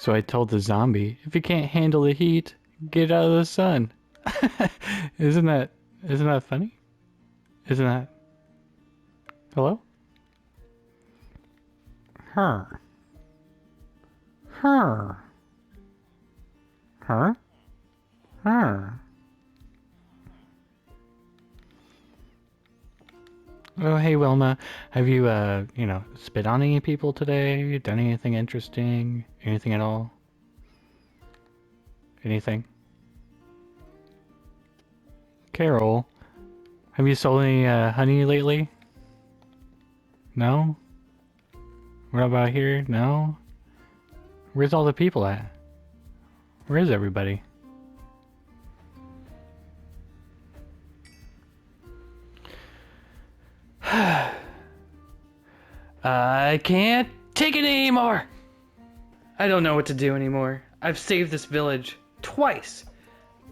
So I told the zombie, if you can't handle the heat, get out of the sun. isn't that isn't that funny? Isn't that hello? Her. Her. Her. Her. Oh, hey Wilma. Have you spit on any people today? Done anything interesting? Anything at all? Anything? Carol, have you sold any honey lately? No? What about here? No? Where's all the people at? Where is everybody? I can't take it anymore! I don't know what to do anymore. I've saved this village twice,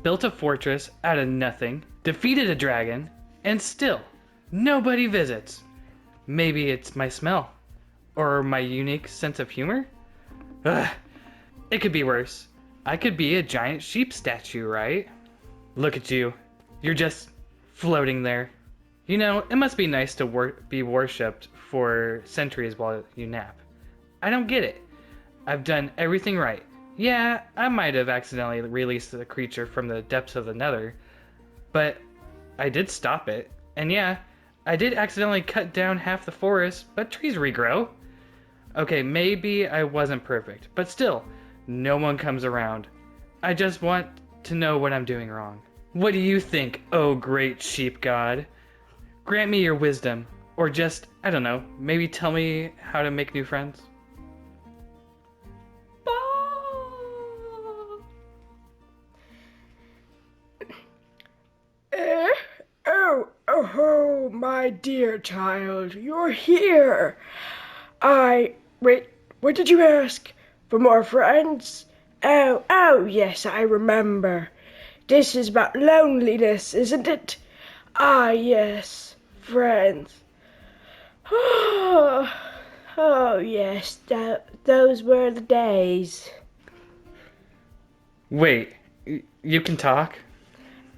built a fortress out of nothing, defeated a dragon, and still, nobody visits. Maybe it's my smell, or my unique sense of humor? Ugh, it could be worse. I could be a giant sheep statue, right? Look at you. You're just floating there. You know, it must be nice to be worshipped for centuries while you nap. I don't get it. I've done everything right. Yeah, I might have accidentally released the creature from the depths of the nether, but I did stop it. And yeah, I did accidentally cut down half the forest, but trees regrow. Okay, maybe I wasn't perfect, but still, no one comes around. I just want to know what I'm doing wrong. What do you think, oh great sheep god? Grant me your wisdom, or just, I don't know, maybe tell me how to make new friends. Eh? Oh, my dear child, you're here. Wait, what did you ask? For more friends? Yes, I remember. This is about loneliness, isn't it? Ah, yes, friends. Oh, yes, those were the days. Wait, you can talk?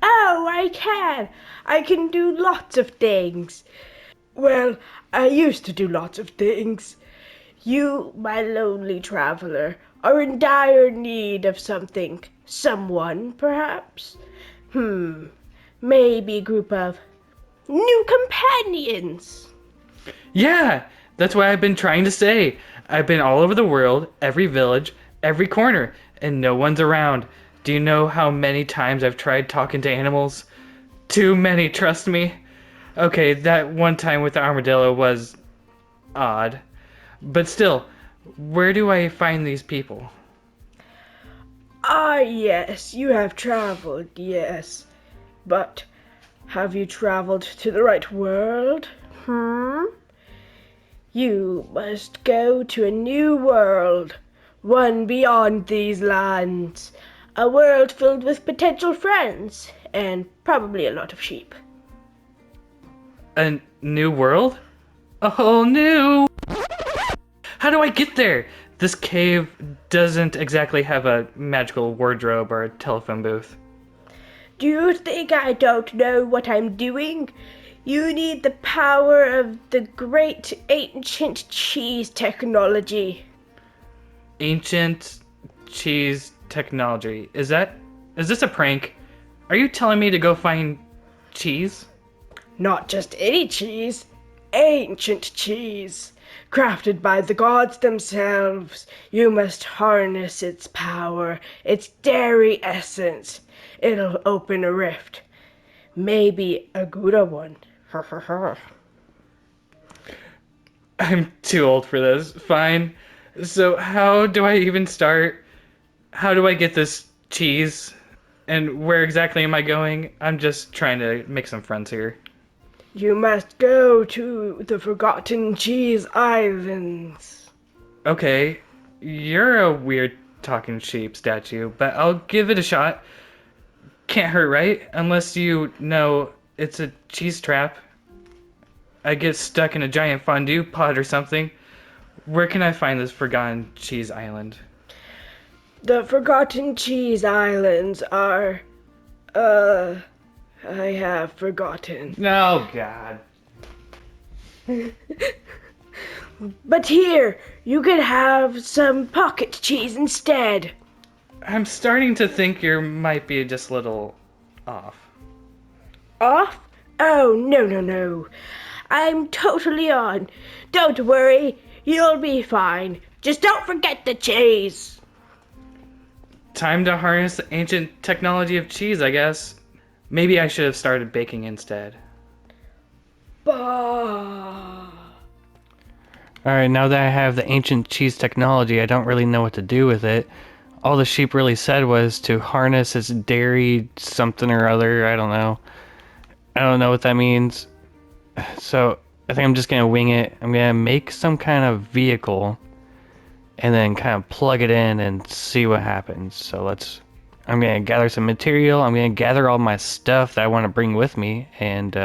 Oh, I can. I can do lots of things. Well, I used to do lots of things. You, my lonely traveler, are in dire need of something. Someone, perhaps? Maybe a group of new companions. Yeah, that's what I've been trying to say. I've been all over the world, every village, every corner, and no one's around. Do you know how many times I've tried talking to animals? Too many, trust me. Okay, that one time with the armadillo was odd. But still, where do I find these people? Ah, yes, you have traveled, yes. But have you traveled to the right world? You must go to a new world, one beyond these lands. A world filled with potential friends, and probably a lot of sheep. A new world? A whole new... How do I get there? This cave doesn't exactly have a magical wardrobe or a telephone booth. Do you think I don't know what I'm doing? You need the power of the great ancient cheese technology. Ancient cheese technology. Is this a prank? Are you telling me to go find cheese? Not just any cheese, ancient cheese. Crafted by the gods themselves, you must harness its power, its dairy essence. It'll open a rift. Maybe a Gouda one. I'm too old for this. Fine. So how do I even start? How do I get this cheese? And where exactly am I going? I'm just trying to make some friends here. You must go to the Forgotten Cheese Islands. Okay, you're a weird talking sheep statue, but I'll give it a shot. Can't hurt, right? Unless you know it's a cheese trap. I get stuck in a giant fondue pot or something. Where can I find this forgotten cheese island? The Forgotten Cheese Islands are, I have forgotten. Oh, God. But here, you can have some pocket cheese instead. I'm starting to think you might be just a little off. Off? Oh, no, no, no. I'm totally on. Don't worry, you'll be fine. Just don't forget the cheese. Time to harness the ancient technology of cheese, I guess. Maybe I should have started baking instead. Bah. Alright, now that I have the ancient cheese technology, I don't really know what to do with it. All the sheep really said was to harness its dairy something or other. I don't know. I don't know what that means. So I think I'm just gonna wing it. I'm gonna make some kind of vehicle and then kind of plug it in and see what happens. So I'm gonna gather some material. I'm gonna gather all my stuff that I want to bring with me, and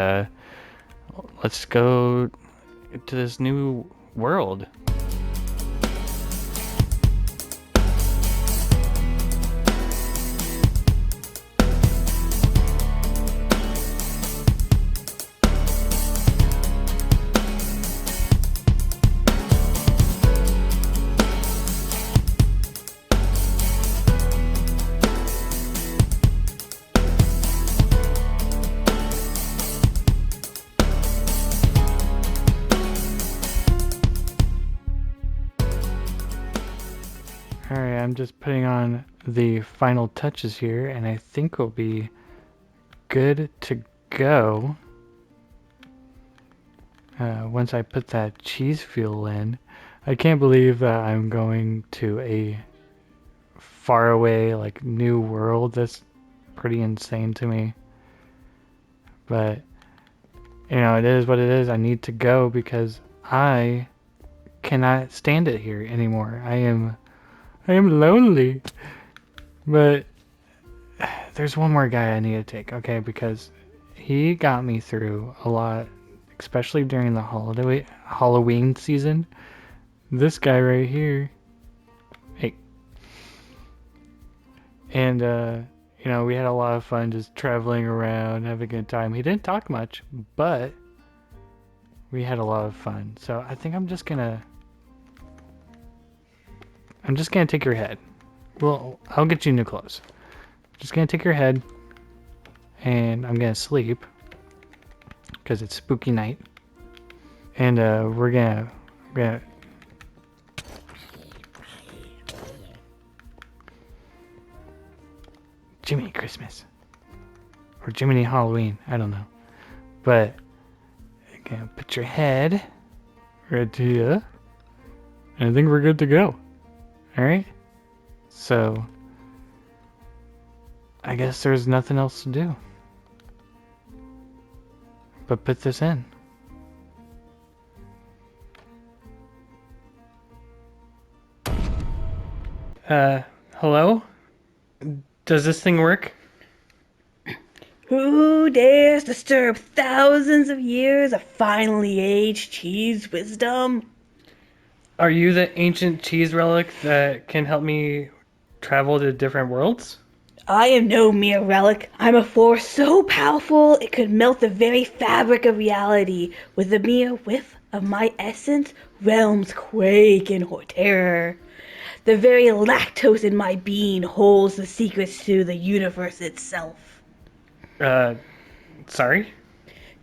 let's go to this new world. Alright, I'm just putting on the final touches here, and I think we'll be good to go. Once I put that cheese fuel in. I can't believe that I'm going to a faraway, like, new world. That's pretty insane to me. But, it is what it is. I need to go because I cannot stand it here anymore. I am lonely. But there's one more guy I need to take, okay? Because he got me through a lot, especially during the Halloween season. This guy right here. Hey. And we had a lot of fun just traveling around, having a good time. He didn't talk much, but we had a lot of fun. So I think I'm just gonna take your head. Well, I'll get you new clothes. Just gonna take your head, and I'm gonna sleep because it's spooky night. And we're gonna Jiminy Christmas or Jiminy Halloween. I don't know, but I'm gonna put your head right here, and I think we're good to go. All right. So I guess there's nothing else to do but put this in. Hello? Does this thing work? Who dares disturb thousands of years of finely aged cheese wisdom? Are you the ancient cheese relic that can help me travel to different worlds? I am no mere relic. I'm a force so powerful it could melt the very fabric of reality. With the mere whiff of my essence, realms quake in terror. The very lactose in my being holds the secrets to the universe itself. Sorry?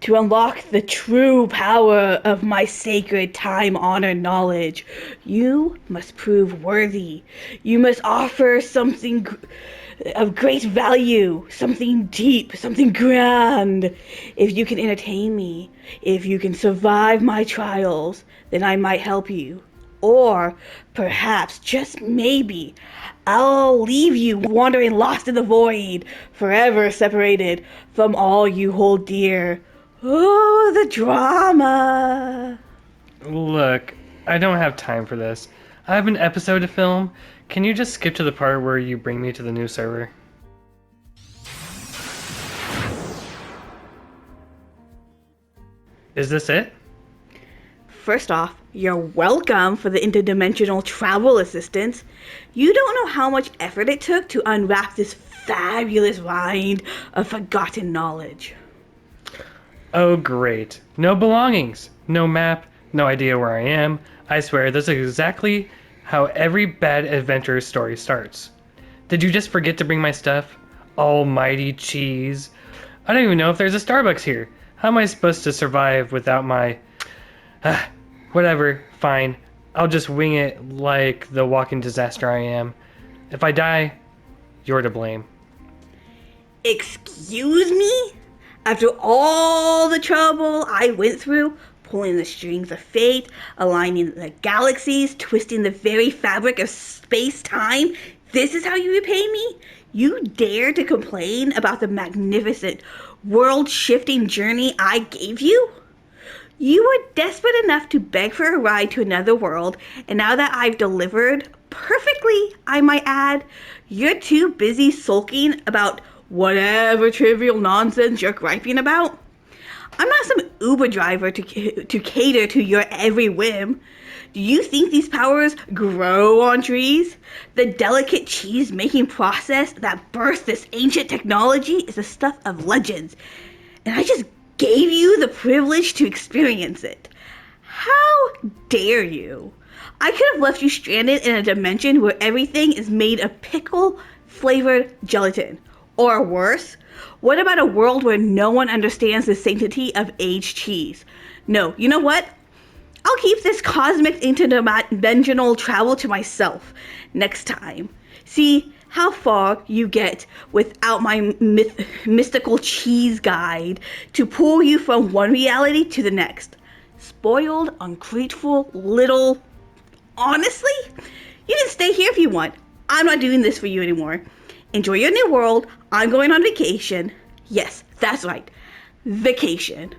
To unlock the true power of my sacred time-honored knowledge, you must prove worthy. You must offer something of great value, something deep, something grand. If you can entertain me, if you can survive my trials, then I might help you. Or perhaps, just maybe, I'll leave you wandering lost in the void, forever separated from all you hold dear. Oh, the drama! Look, I don't have time for this. I have an episode to film. Can you just skip to the part where you bring me to the new server? Is this it? First off, you're welcome for the interdimensional travel assistance. You don't know how much effort it took to unwrap this fabulous rind of forgotten knowledge. Oh, great. No belongings, no map, no idea where I am. I swear, this is exactly how every bad adventurer's story starts. Did you just forget to bring my stuff? Almighty cheese. I don't even know if there's a Starbucks here. How am I supposed to survive without my... Whatever, fine. I'll just wing it like the walking disaster I am. If I die, you're to blame. Excuse me? After all the trouble I went through, pulling the strings of fate, aligning the galaxies, twisting the very fabric of space-time, this is how you repay me? You dare to complain about the magnificent, world-shifting journey I gave you? You were desperate enough to beg for a ride to another world, and now that I've delivered, perfectly, I might add, you're too busy sulking about whatever trivial nonsense you're griping about. I'm not some Uber driver to cater to your every whim. Do you think these powers grow on trees? The delicate cheese-making process that birthed this ancient technology is the stuff of legends, and I just gave you the privilege to experience it. How dare you? I could have left you stranded in a dimension where everything is made of pickle-flavored gelatin. Or worse, what about a world where no one understands the sanctity of aged cheese? No, you know what? I'll keep this cosmic interdimensional travel to myself next time. See how far you get without my mystical cheese guide to pull you from one reality to the next. Spoiled, ungrateful, little... Honestly, you can stay here if you want. I'm not doing this for you anymore. Enjoy your new world. I'm going on vacation. Yes, that's right. Vacation.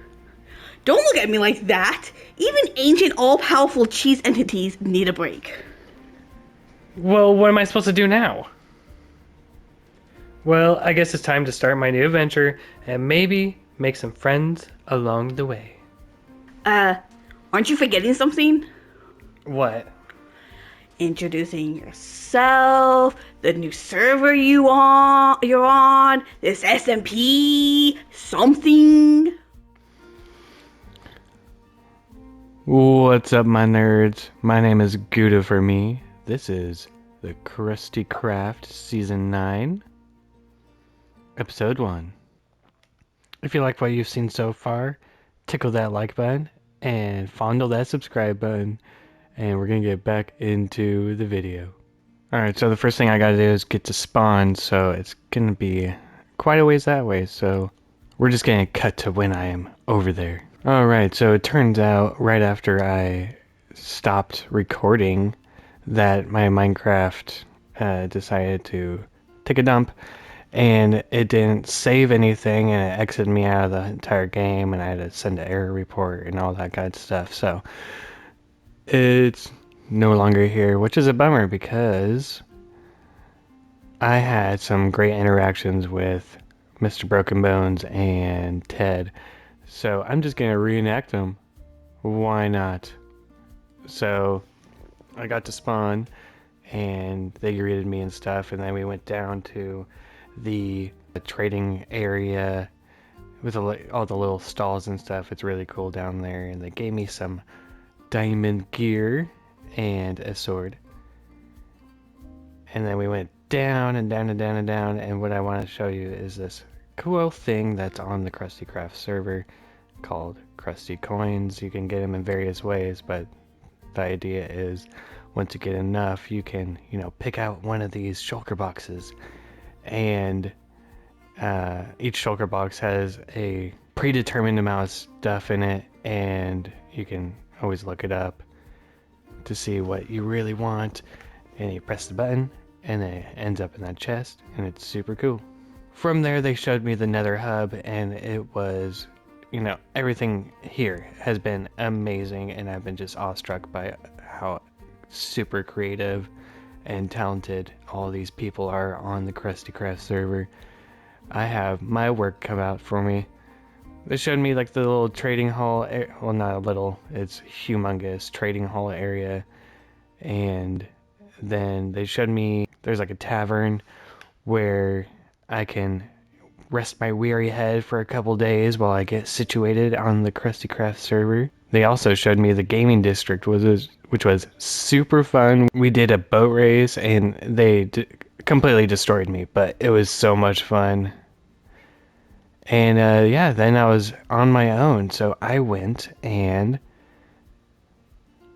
Don't look at me like that. Even ancient, all-powerful cheese entities need a break. Well, what am I supposed to do now? Well, I guess it's time to start my new adventure and maybe make some friends along the way. Aren't you forgetting something? What? Introducing yourself, the new server you're on, this SMP, something. What's up, my nerds? My name is Gouda for me. This is the Krusty Craft Season 9, Episode 1. If you like what you've seen so far, tickle that like button and fondle that subscribe button, and we're gonna get back into the video. Alright, so the first thing I gotta do is get to spawn, so it's gonna be quite a ways that way, so we're just gonna cut to when I am over there. Alright, so it turns out right after I stopped recording that my Minecraft decided to take a dump, and it didn't save anything, and it exited me out of the entire game, and I had to send an error report and all that good stuff. So it's no longer here, which is a bummer because I had some great interactions with Mr. Broken Bones and Ted. So I'm just gonna reenact them. Why not? So I got to spawn and they greeted me and stuff, and then we went down to the trading area with all the little stalls and stuff. It's really cool down there, and they gave me some diamond gear and a sword. And then we went down and down and down and down, and what I want to show you is this cool thing that's on the Krusty Craft server called Krusty Coins. You can get them in various ways, but the idea is once you get enough, you can, pick out one of these shulker boxes, and each shulker box has a predetermined amount of stuff in it, and you can always look it up to see what you really want, and you press the button and it ends up in that chest, and it's super cool. From there they showed me the Nether hub, and it was, everything here has been amazing, and I've been just awestruck by how super creative and talented all these people are on the Krusty Craft server. I have my work come out for me, They showed me like the little trading hall, well not a little, it's humongous trading hall area. And then they showed me there's like a tavern where I can rest my weary head for a couple days while I get situated on the Krusty Craft server. They also showed me the gaming district, which was super fun. We did a boat race and they completely destroyed me, but it was so much fun. And yeah, then I was on my own, so I went and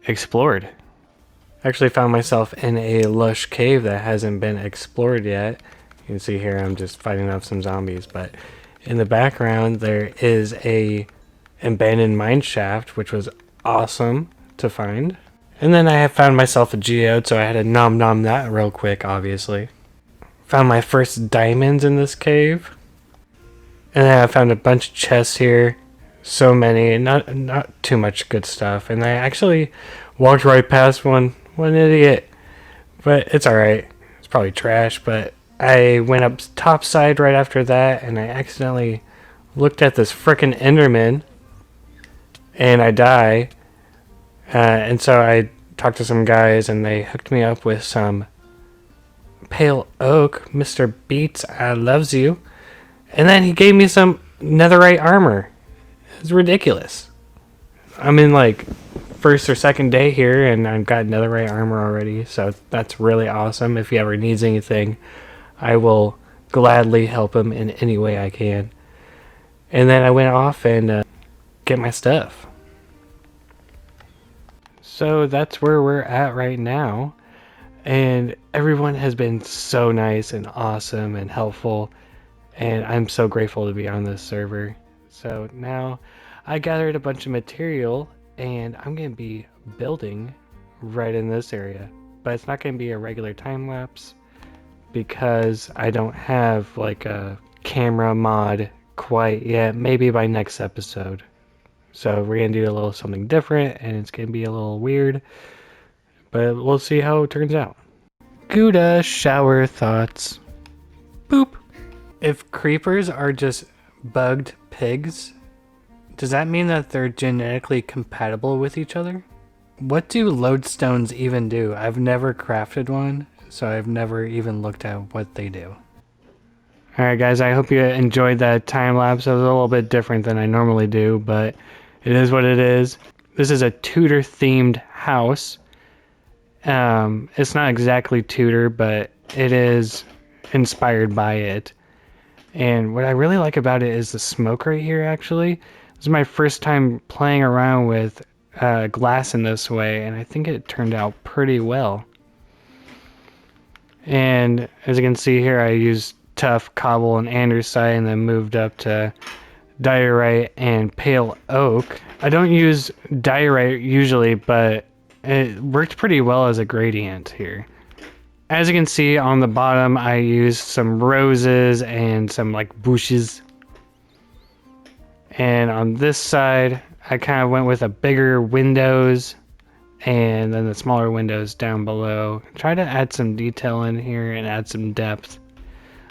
explored. Actually found myself in a lush cave that hasn't been explored yet. You can see here I'm just fighting off some zombies, but in the background there is a abandoned mine shaft, which was awesome to find. And then I have found myself a geode, so I had to nom nom that real quick, obviously. Found my first diamonds in this cave. And then I found a bunch of chests here. So many, not too much good stuff. And I actually walked right past one idiot. But it's alright. It's probably trash, but I went up top side right after that, and I accidentally looked at this frickin' Enderman, and I die. And so I talked to some guys, and they hooked me up with some pale oak. Mr. Beats, I loves you. And then he gave me some netherite armor. It's ridiculous. I'm in like first or second day here, and I've got netherite armor already, so that's really awesome. If he ever needs anything, I will gladly help him in any way I can. And then I went off and get my stuff. So that's where we're at right now. And everyone has been so nice and awesome and helpful. And I'm so grateful to be on this server. So now I gathered a bunch of material and I'm going to be building right in this area. But it's not going to be a regular time lapse because I don't have like a camera mod quite yet. Maybe by next episode. So we're going to do a little something different and it's going to be a little weird. But we'll see how it turns out. Gouda shower thoughts. Boop. If creepers are just bugged pigs, does that mean that they're genetically compatible with each other? What do lodestones even do? I've never crafted one, so I've never even looked at what they do. Alright guys, I hope you enjoyed that time lapse. It was a little bit different than I normally do, but it is what it is. This is a Tudor themed house. It's not exactly Tudor, but it is inspired by it. And what I really like about it is the smoke right here, actually. This is my first time playing around with glass in this way, and I think it turned out pretty well. And as you can see here, I used tough cobble and andesite, and then moved up to diorite and pale oak. I don't use diorite usually, but it worked pretty well as a gradient here. As you can see on the bottom, I used some roses and some like bushes. And on this side, I kind of went with a bigger windows and then the smaller windows down below. Try to add some detail in here and add some depth.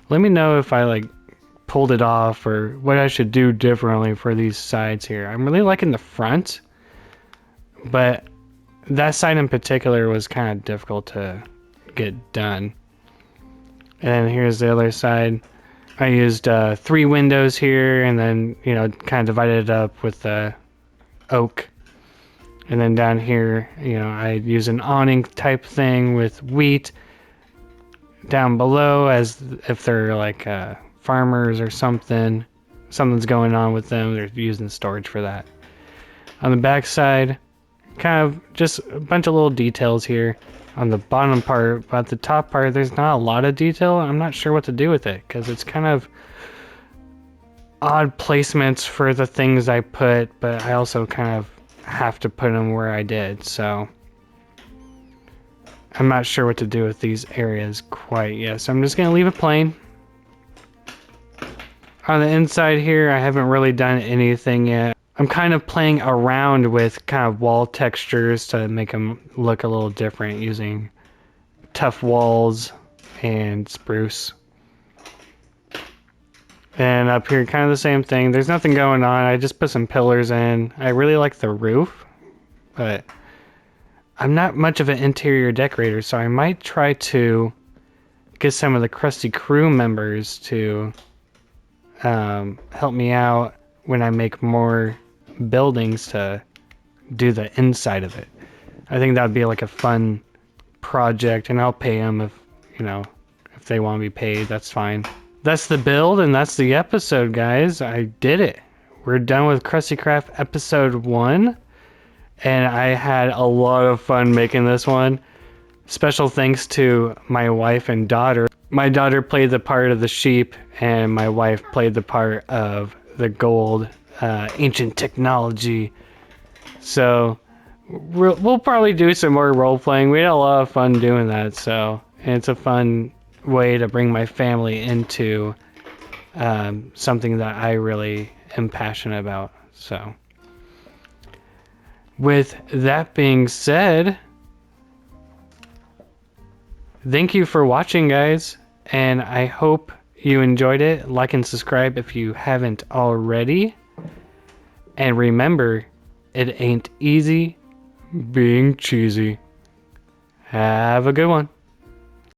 Let me know if I like pulled it off or what I should do differently for these sides here. I'm really liking the front, but that side in particular was kind of difficult to get done. And here's the other side. I used 3 windows here, and then kind of divided it up with the oak. And then down here, I use an awning type thing with wheat down below, as if they're like farmers or something's going on with them. They're using storage for that. On the back side, kind of just a bunch of little details here on the bottom part, but the top part there's not a lot of detail. I'm not sure what to do with it because it's kind of odd placements for the things I put, but I also kind of have to put them where I did, so I'm not sure what to do with these areas quite yet. So I'm just gonna leave it plain. On the inside here, I haven't really done anything yet. I'm kind of playing around with kind of wall textures to make them look a little different using tough walls and spruce. And up here, kind of the same thing. There's nothing going on. I just put some pillars in. I really like the roof, but I'm not much of an interior decorator, so I might try to get some of the Krusty crew members to help me out when I make more buildings to do the inside of it. I think that'd be like a fun project, and I'll pay them if they want to be paid. That's fine. That's the build, and that's the episode, guys. I did it. We're done with Krusty Craft episode 1, and I had a lot of fun making this one. Special thanks to my wife and daughter. My daughter played the part of the sheep, and my wife played the part of the gold ancient technology. So we'll probably do some more role playing. We had a lot of fun doing that, so and it's a fun way to bring my family into something that I really am passionate about. So with that being said, thank you for watching, guys, and I hope you enjoyed it. Like and subscribe if you haven't already. And remember, it ain't easy being cheesy. Have a good one.